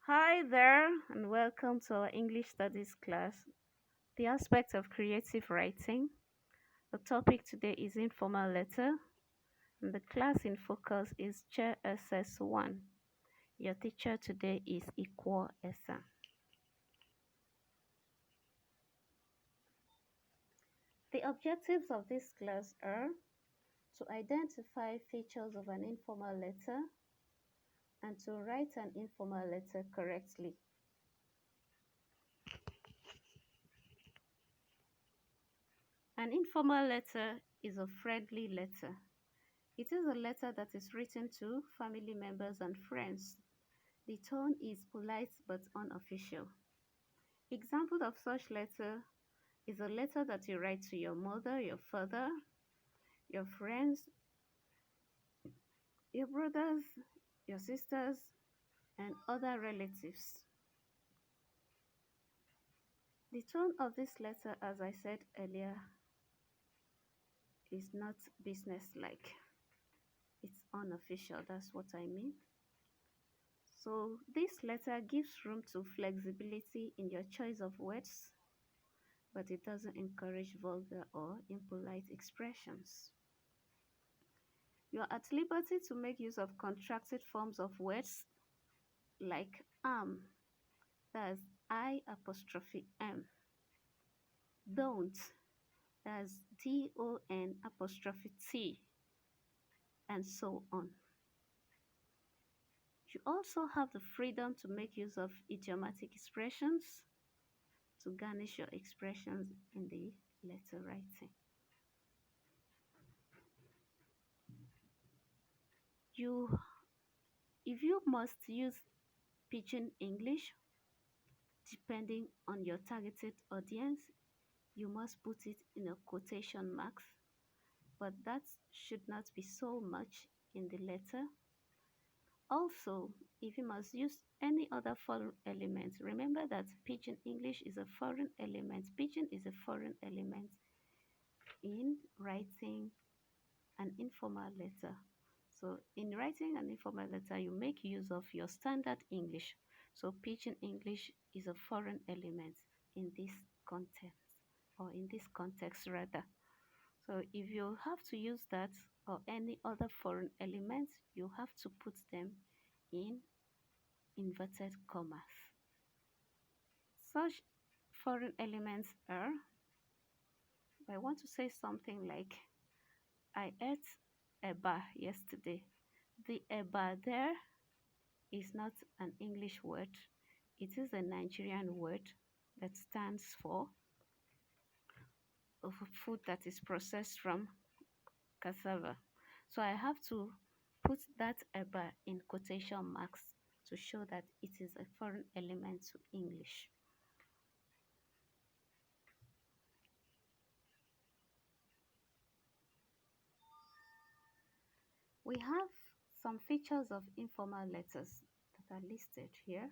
Hi there, and welcome to our English Studies class. The aspect of creative writing. The topic today is informal letter, and the class in focus is Chair SS1. Your teacher today is Ikwo Esa. The objectives of this class are to identify features of an informal letter and to write an informal letter correctly. An informal letter is a friendly letter. It is a letter that is written to family members and friends. The tone is polite but unofficial. Example of such letter is a letter that you write to your mother, your father, your friends, your brothers, your sisters, and other relatives. The tone of this letter, as I said earlier, is not businesslike. It's unofficial, that's what I mean. So this letter gives room to flexibility in your choice of words, but it doesn't encourage vulgar or impolite expressions. You are at liberty to make use of contracted forms of words like am, that's I apostrophe M, don't, that's DON apostrophe T, and so on. You also have the freedom to make use of idiomatic expressions to garnish your expressions in the letter writing. You, if you must use pidgin English, depending on your targeted audience, you must put it in a quotation marks, but that should not be so much in the letter. Also, if you must use any other foreign element, remember that pidgin English is a foreign element. Pidgin is a foreign element in writing an informal letter. So in writing an informal letter, you make use of your standard English. So pidgin English is a foreign element in this context, or in this context rather. So if you have to use that or any other foreign elements, you have to put them in inverted commas. Such foreign elements are, I want to say something like, I ate eba yesterday. The eba there is not an English word. It is a Nigerian word that stands for food that is processed from cassava. So I have to put that eba in quotation marks to show that it is a foreign element to English. We have some features of informal letters that are listed here.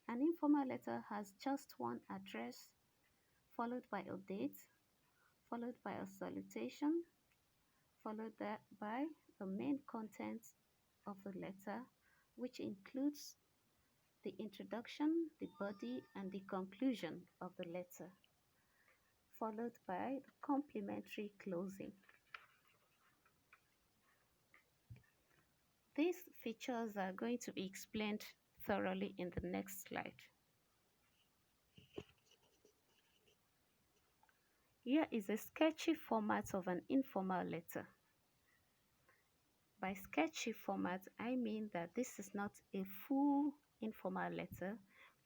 An informal letter has just one address, followed by a date, followed by a salutation, followed by the main content of the letter, which includes the introduction, the body, and the conclusion of the letter, followed by the complimentary closing. These features are going to be explained thoroughly in the next slide. Here is a sketchy format of an informal letter. By sketchy format, I mean that this is not a full informal letter,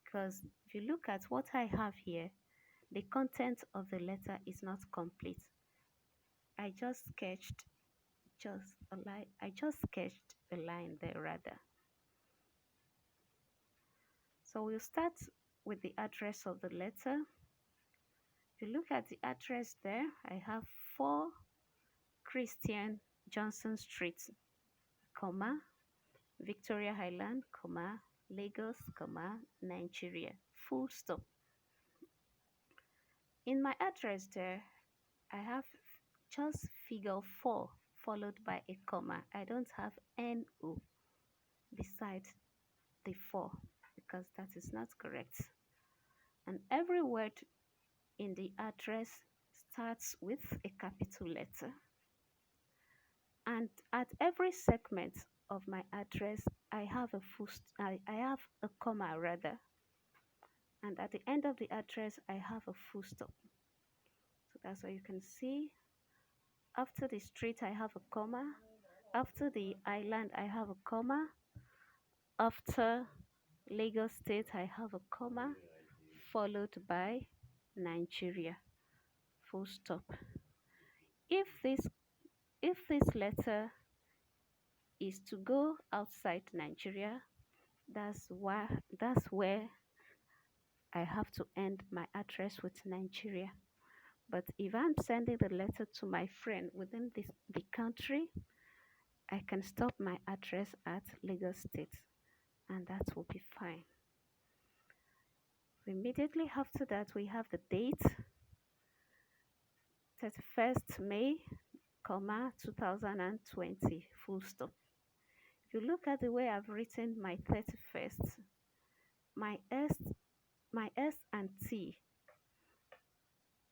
because if you look at what I have here, the content of the letter is not complete. I just sketched a line there rather. So we'll start with the address of the letter. If you look at the address there, I have 4 Christian Johnson Street, comma, Victoria Island, comma, Lagos, comma, Nigeria, full stop. In my address there, I have just figure 4 followed by a comma. I don't have NO beside the 4 because that is not correct. And every word in the address starts with a capital letter. And at every segment of my address, I have I have a comma rather. And at the end of the address, I have a full stop. So that's what you can see. After the street, I have a comma. After the island, I have a comma. After Lagos State, I have a comma, followed by Nigeria. Full stop. If this if this letter is to go outside Nigeria, that's where I have to end my address with Nigeria. But if I'm sending the letter to my friend within the country, I can stop my address at Lagos State, and that will be fine. Immediately after that, we have the date, 31st May, comma 2020, full stop. If you look at the way I've written my 31st, my S, my S and T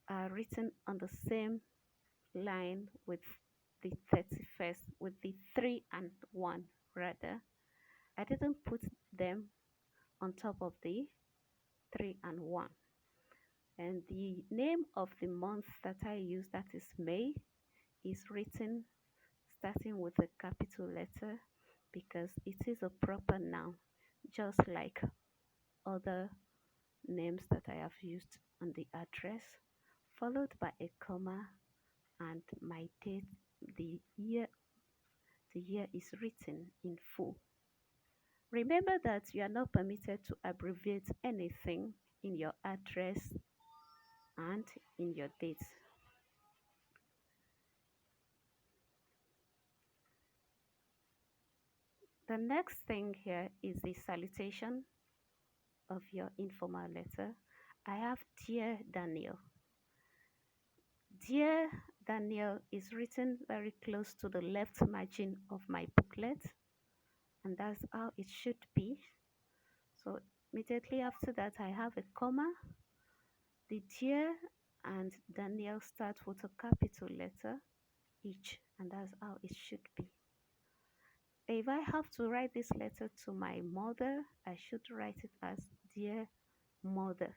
are written on the same line with the 31st, with the 3 and 1 rather. I didn't put them on top of the 3 and 1. And the name of the month that I use, that is May, is written starting with a capital letter because it is a proper noun, just like other names that I have used on the address, followed by a comma and my date, the year is written in full. Remember that you are not permitted to abbreviate anything in your address and in your dates. The next thing here is the salutation of your informal letter. I have Dear Daniel. Dear Daniel is written very close to the left margin of my booklet, and that's how it should be. So immediately after that, I have a comma. The Dear and Daniel start with a capital letter each, and that's how it should be. If I have to write this letter to my mother, I should write it as Dear Mother.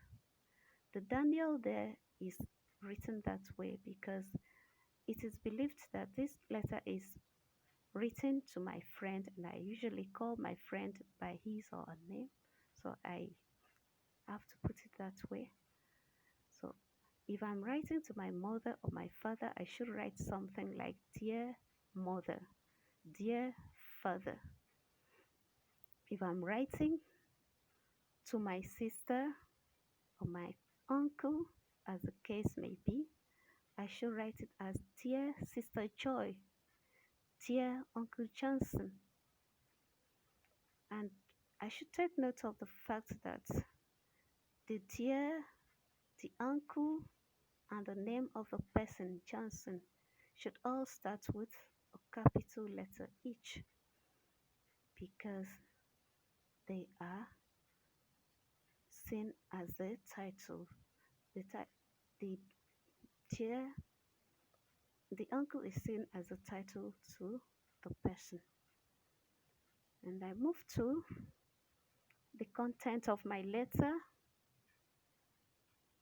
The Daniel there is written that way because it is believed that this letter is written to my friend, and I usually call my friend by his or her name, so I have to put it that way. So if I'm writing to my mother or my father, I should write something like Dear Mother, Dear Father. If I'm writing to my sister or my uncle, as the case may be, I should write it as Dear Sister Joy, Dear Uncle Johnson. And I should take note of the fact that the dear, the uncle, and the name of the person, Johnson, should all start with a capital letter each because they are seen as the title. The dear, the uncle is seen as a title to the person. And I move to the content of my letter.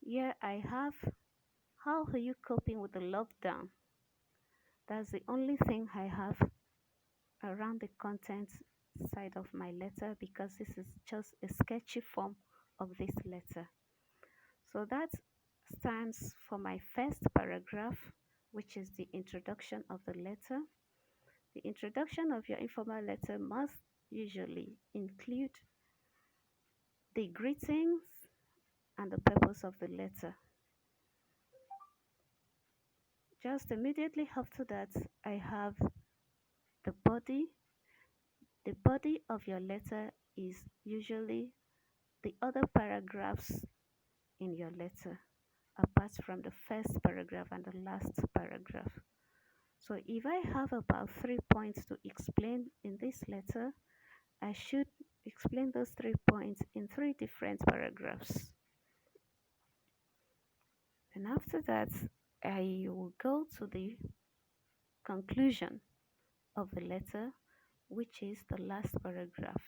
Here I have, how are you coping with the lockdown? That's the only thing I have around the content side of my letter because this is just a sketchy form of this letter. So that stands for my first paragraph, which is the introduction of the letter. The introduction of your informal letter must usually include the greetings and the purpose of the letter. Just immediately after that, I have the body. The body of your letter is usually the other paragraphs in your letter, apart from the first paragraph and the last paragraph. So if I have about 3 points to explain in this letter, I should explain those 3 points in three different paragraphs. And after that, I will go to the conclusion of the letter, which is the last paragraph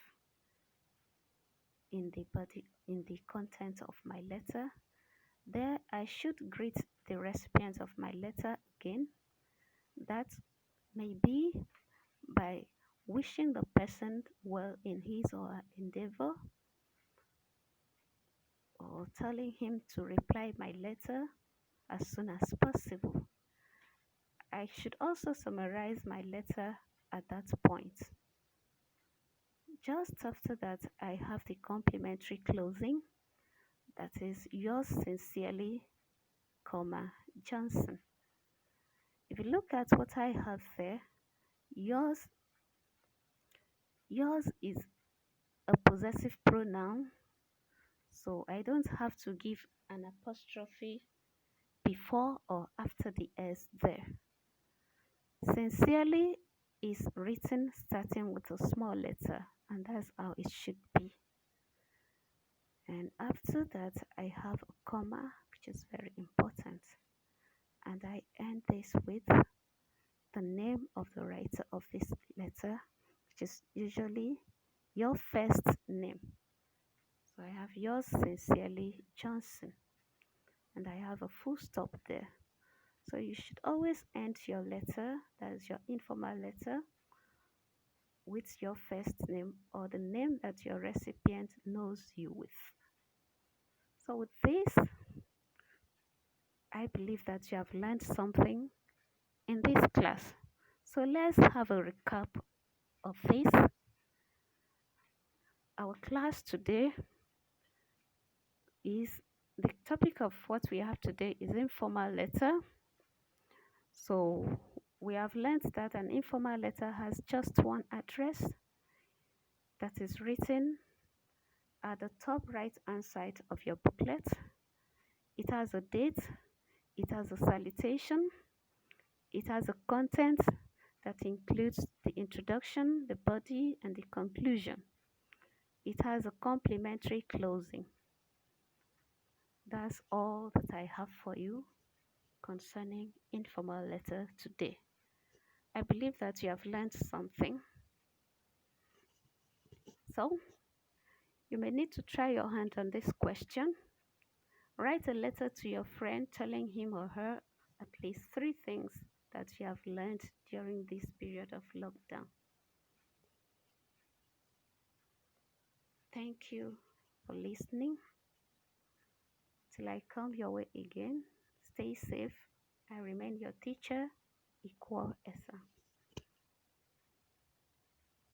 in the body, in the content of my letter. There, I should greet the recipient of my letter again. That may be by wishing the person well in his or her endeavor, or telling him to reply my letter as soon as possible. I should also summarize my letter at that point. Just after that, I have the complimentary closing, that is yours sincerely, comma, Johnson. If you look at what I have there, yours yours is a possessive pronoun, so I don't have to give an apostrophe before or after the S there. Sincerely is written starting with a small letter, and that's how it should be. And after that, I have a comma, which is very important. And I end this with the name of the writer of this letter, which is usually your first name. So I have yours sincerely, Johnson, and I have a full stop there. So you should always end your letter, that is your informal letter, with your first name or the name that your recipient knows you with. So with this, I believe that you have learned something in this class. So let's have a recap of this. Our class today is the topic of what we have today is informal letter. So we have learned that an informal letter has just one address that is written at the top right hand side of your booklet. It has a date, it has a salutation, it has a content that includes the introduction, the body, and the conclusion. It has a complimentary closing. That's all that I have for you concerning informal letter today. I believe that you have learned something. So, you may need to try your hand on this question. Write a letter to your friend telling him or her at least 3 things that you have learned during this period of lockdown. Thank you for listening. Till I come your way again, stay safe. I remain your teacher, Equal Essa.